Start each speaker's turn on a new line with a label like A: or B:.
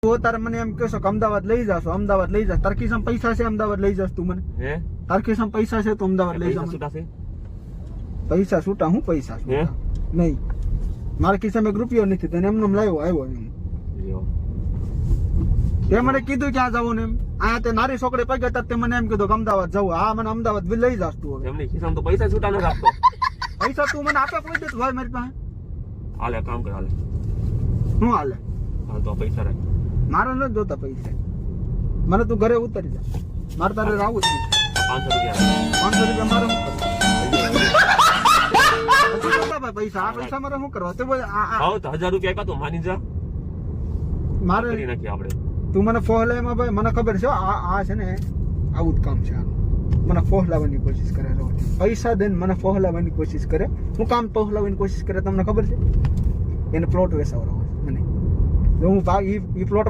A: તો તારે મને એમ કહેશો કે અમદાવાદ લઈ જાશો, અમદાવાદ લઈ જા. તાર ખિસ્સામાં પૈસા છે, અમદાવાદ લઈ જાશ તું મને?
B: હે
A: તાર ખિસ્સામાં પૈસા છે તો અમદાવાદ લઈ જા. પૈસા છૂટા? હું પૈસા છૂટા નહીં, મારા ખિસ્સામાં એક રૂપિયો નથી. તને એમને લાવ્યો આવ્યો એમ. તે મને કીધું ક્યાં જવું ને એમ. આ તે નારી છોકરી પગે હતા તે મને એમ કીધું કે અમદાવાદ જવું. હા મને અમદાવાદ લઈ જાશ તું. હવે
B: એમની ખિસ્સામાં તો પૈસા છૂટા ન રાખતો.
A: પૈસા તું મને આપે કોઈ દે ભાઈ મારી પાસે?
B: હાલે કામ કર હાલે.
A: શું હાલે?
B: હા તો પૈસા રાખ.
A: મારે નથી જોતા પૈસા, મને તું ઘરે ઉતરી જા. મારે તારે આવું જ નહીં.
B: 500
A: 500 રૂપિયા
B: રૂપિયા
A: મારે શું કરવા? પૈસા આ પૈસા મારે શું કરવા? તે બોલ
B: હા તો 1000 રૂપિયા આપ્યા તો માની જા.
A: મારે
B: કરી નાખીએ આપણે.
A: તું મને ફોહલામાં ભાઈ મને ખબર છે આ છે ને આવું જ કામ છે આનું. મને ફોહલાવાની કોશિશ કરે છે. પૈસા દઈને મને ફોહલાવાની કોશિશ કરે. હું કામ ફોહલાવાની કોશિશ કરે તમને ખબર છે? એને પ્લોટ વેસાવડાવો મને. જો હું ઈ પ્લોટ